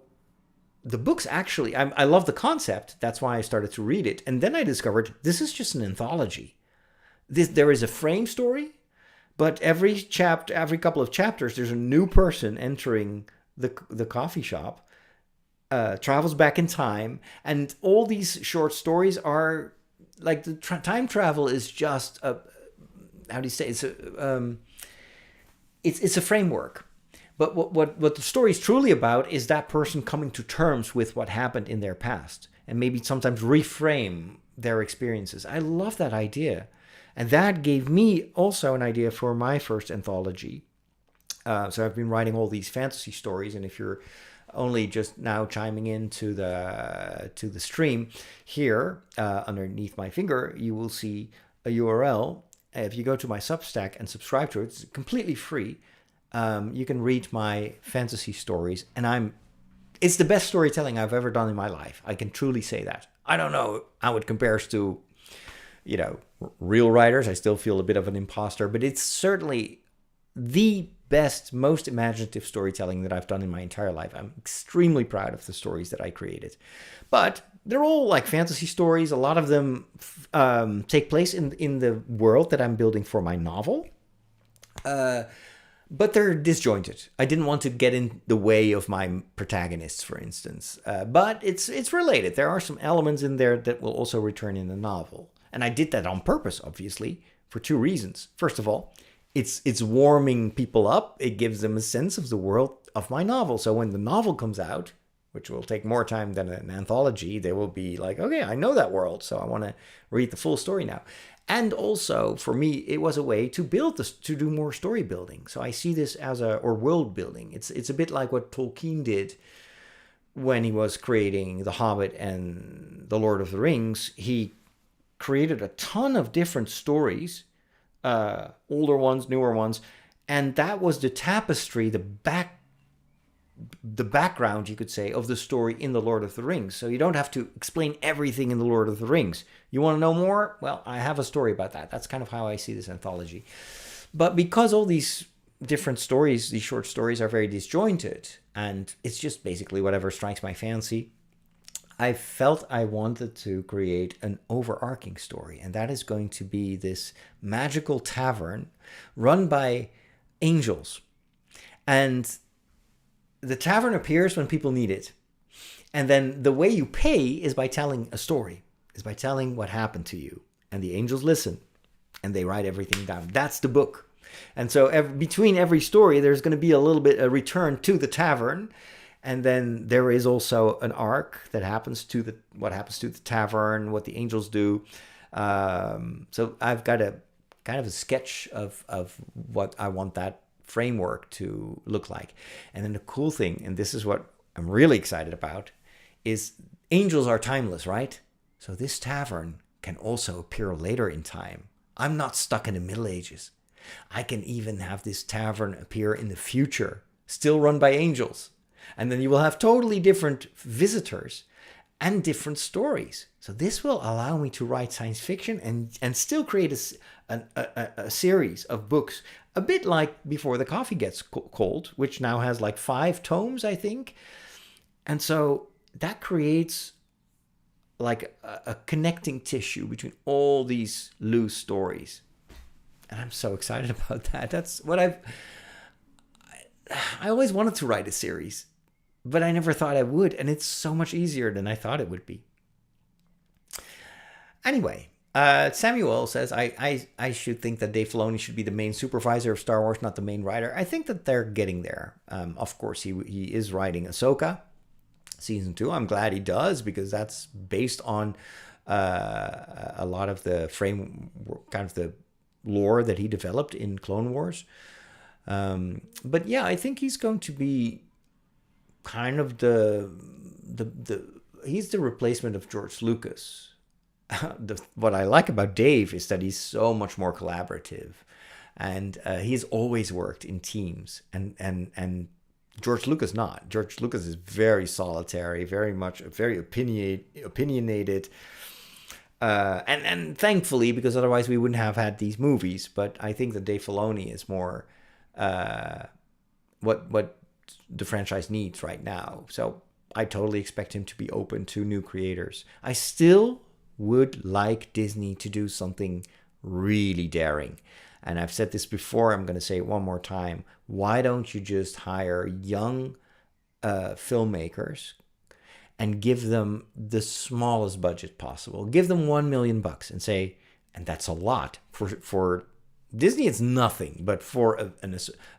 the book's actually, I love the concept. That's why I started to read it. And then I discovered this is just an anthology. There is a frame story, but every couple of chapters, there's a new person entering the coffee shop, travels back in time, and all these short stories are like the time travel is just a, how do you say, it's a framework. But what the story is truly about is that person coming to terms with what happened in their past and maybe sometimes reframe their experiences. I love that idea. And that gave me also an idea for my first anthology. So I've been writing all these fantasy stories, and if you're only just now chiming in to the stream here underneath my finger, you will see a URL. If you go to my Substack and subscribe to it, it's completely free. You can read my fantasy stories, and it's the best storytelling I've ever done in my life. I can truly say that. I don't know how it compares to, real writers. I still feel a bit of an imposter, but it's certainly the best, most imaginative storytelling that I've done in my entire life. I'm extremely proud of the stories that I created. But they're all like fantasy stories. A lot of them take place in the world that I'm building for my novel. But they're disjointed. I didn't want to get in the way of my protagonists, for instance. But it's related. There are some elements in there that will also return in the novel. And I did that on purpose, obviously, for two reasons. First of all, it's warming people up. It gives them a sense of the world of my novel. So when the novel comes out, which will take more time than an anthology, they will be like, okay, I know that world, so I want to read the full story now. And also, for me, it was a way to to do more story building. So I see this or world building. It's a bit like what Tolkien did when he was creating The Hobbit and The Lord of the Rings. He created a ton of different stories, older ones, newer ones, and that was the tapestry, the background, you could say, of the story in The Lord of the Rings. So you don't have to explain everything in The Lord of the Rings. You want to know more? Well, I have a story about that. That's kind of how I see this anthology. But because all these different stories, these short stories, are very disjointed, and it's just basically whatever strikes my fancy, I felt I wanted to create an overarching story. And that is going to be this magical tavern run by angels. And the tavern appears when people need it. And then the way you pay is by telling a story, is by telling what happened to you. And the angels listen and they write everything down. That's the book. And so between every story, there's going to be a return to the tavern. And then there is also an arc that happens to what happens to the tavern, what the angels do. So I've got a kind of a sketch of what I want that framework to look like. And then the cool thing, and this is what I'm really excited about, is angels are timeless, right? So this tavern can also appear later in time. I'm not stuck in the Middle Ages. I can even have this tavern appear in the future, still run by angels. And then you will have totally different visitors and different stories. So this will allow me to write science fiction and still create a series of books, a bit like Before the Coffee Gets Cold, which now has like 5 tomes, I think. And so that creates like a connecting tissue between all these loose stories. And I'm so excited about that. That's what I always wanted to write a series, but I never thought I would. And it's so much easier than I thought it would be. Anyway, Samuel says, I should think that Dave Filoni should be the main supervisor of Star Wars, not the main writer. I think that they're getting there. Of course, he is writing Ahsoka season 2. I'm glad he does, because that's based on a lot of the kind of the lore that he developed in Clone Wars. But yeah, I think he's going to be kind of he's the replacement of George Lucas. What I like about Dave is that he's so much more collaborative, and he's always worked in teams, and George Lucas not. George Lucas is very solitary, very opinionated, and thankfully, because otherwise we wouldn't have had these movies. But I think that Dave Filoni is more what the franchise needs right now. So I totally expect him to be open to new creators. I still would like Disney to do something really daring. And I've said this before, I'm going to say it one more time. Why don't you just hire young filmmakers and give them the smallest budget possible? Give them $1 million and say, and that's a lot. For Disney, it's nothing, but for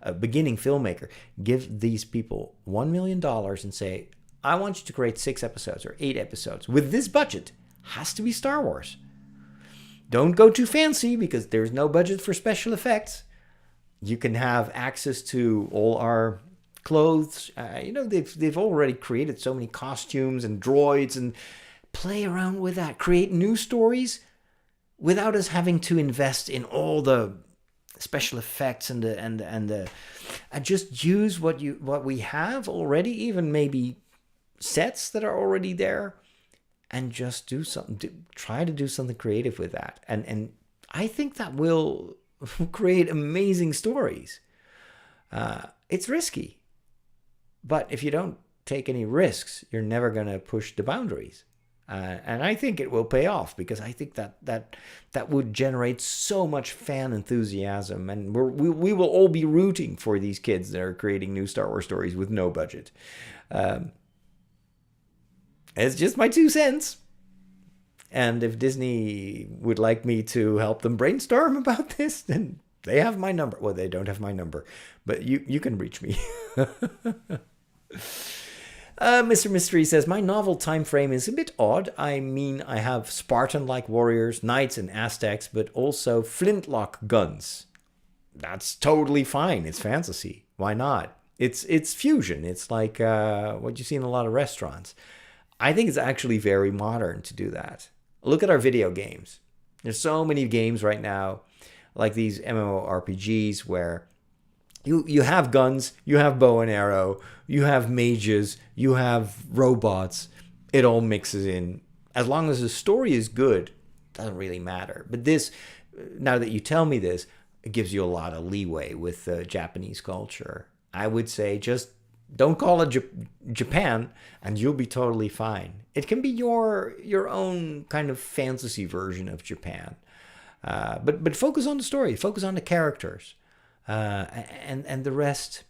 a beginning filmmaker, give these people $1 million and say, I want you to create 6 episodes or 8 episodes with this budget. Has to be Star Wars. Don't go too fancy, because there's no budget for special effects. You can have access to all our clothes. They've already created so many costumes and droids, and play around with that. Create new stories without us having to invest in all the special effects and just use what we have already, even maybe sets that are already there. And just do something, try to do something creative with that. And I think that will create amazing stories. It's risky. But if you don't take any risks, you're never going to push the boundaries. And I think it will pay off, because I think that would generate so much fan enthusiasm. And we will all be rooting for these kids that are creating new Star Wars stories with no budget. It's just my 2 cents. And if Disney would like me to help them brainstorm about this, then they have my number. Well, they don't have my number, but you can reach me. Mr. Mystery says, my novel time frame is a bit odd. I mean, I have Spartan-like warriors, knights, and Aztecs, but also flintlock guns. That's totally fine. It's fantasy. Why not? It's fusion. It's like what you see in a lot of restaurants. I think it's actually very modern to do that. Look at our video games. There's so many games right now, like these MMORPGs, where you have guns, you have bow and arrow, you have mages, you have robots. It all mixes in. As long as the story is good, it doesn't really matter. But this, now that you tell me this, it gives you a lot of leeway with Japanese culture. I would say just don't call it Japan, and you'll be totally fine. It can be your own kind of fantasy version of Japan. But focus on the story. Focus on the characters. And the rest.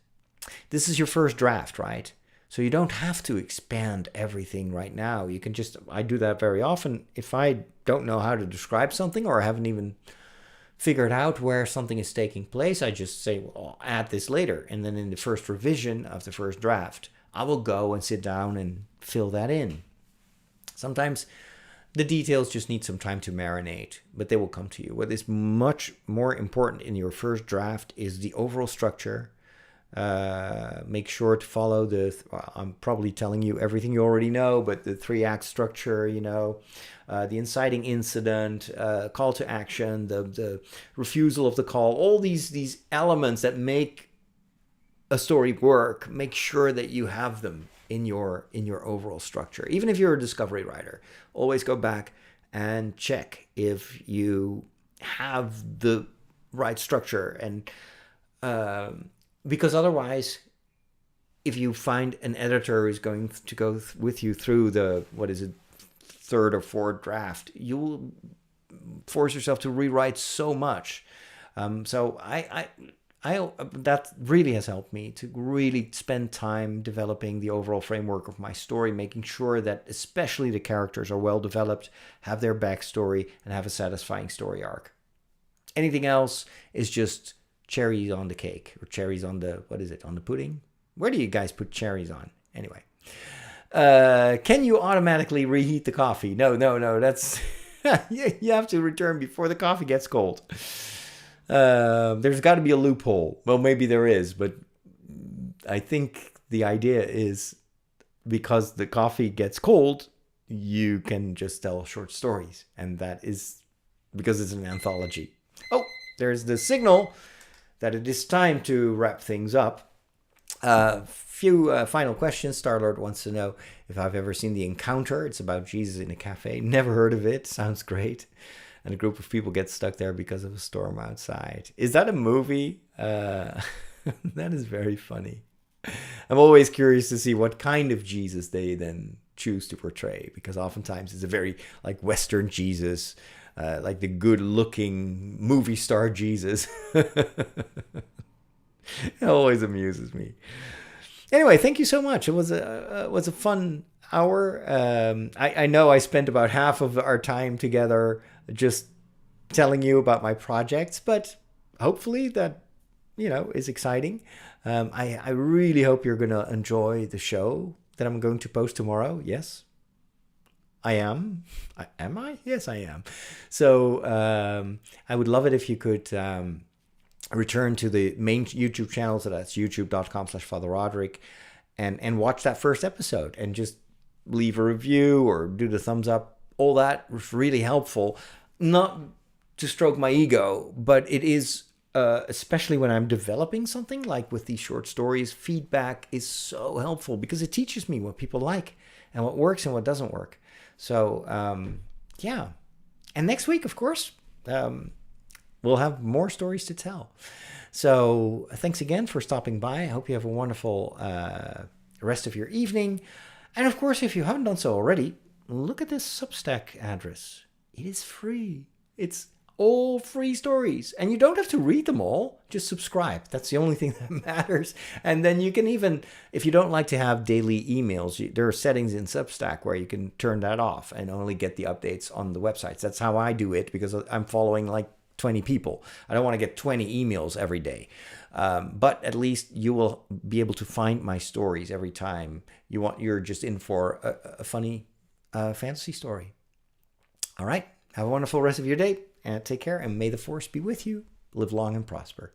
This is your first draft, right? So you don't have to expand everything right now. You can just... I do that very often. If I don't know how to describe something, or I haven't even figured out where something is taking place, I just say, well, I'll add this later. And then in the first revision of the first draft, I will go and sit down and fill that in. Sometimes the details just need some time to marinate, but they will come to you. What is much more important in your first draft is the overall structure. Make sure to follow I'm probably telling you everything you already know, but the 3-act structure, the inciting incident, call to action, the refusal of the call, all these elements that make a story work. Make sure that you have them in your overall structure. Even if you're a discovery writer, always go back and check if you have the right structure, and because otherwise, if you find an editor who's going to go with you through the, what is it, third or fourth draft, you'll force yourself to rewrite so much. So I that really has helped me to really spend time developing the overall framework of my story, making sure that especially the characters are well developed, have their backstory, and have a satisfying story arc. Anything else is just cherries on the cake, or cherries on the, what is it, on the pudding? Where do you guys put cherries on? Anyway. Can you automatically reheat the coffee? No, that's... you have to return before the coffee gets cold. There's got to be a loophole. Well, maybe there is, but I think the idea is because the coffee gets cold, you can just tell short stories. And that is because it's an anthology. Oh, there's the signal that it is time to wrap things up. Few final questions. Starlord wants to know if I've ever seen The Encounter. It's about Jesus in a cafe. Never heard of it. Sounds great. And a group of people get stuck there because of a storm outside. Is that a movie? That is very funny. I'm always curious to see what kind of Jesus they then choose to portray, because oftentimes it's a very like Western Jesus, like the good-looking movie star Jesus. It always amuses me. Anyway, thank you so much. It was a fun hour. I know I spent about half of our time together just telling you about my projects, but hopefully that, is exciting. I really hope you're going to enjoy the show that I'm going to post tomorrow. Yes, I am. Am I? Yes, I am. So I would love it if you could return to the main YouTube channel. So that's youtube.com/FatherRoderick and watch that first episode and just leave a review or do the thumbs up. All that was really helpful. Not to stroke my ego, but it is, especially when I'm developing something like with these short stories, feedback is so helpful because it teaches me what people like and what works and what doesn't work. So, yeah. And next week, of course, we'll have more stories to tell. So thanks again for stopping by. I hope you have a wonderful rest of your evening. And of course, if you haven't done so already, look at this Substack address. It is free. It's all free stories. And you don't have to read them all. Just subscribe. That's the only thing that matters. And then you can even, if you don't like to have daily emails, there are settings in Substack where you can turn that off and only get the updates on the websites. That's how I do it because I'm following like 20 people. I don't want to get 20 emails every day. But at least you will be able to find my stories every time you're just in for a funny fantasy story. All right. Have a wonderful rest of your day and take care, and may the force be with you. Live long and prosper.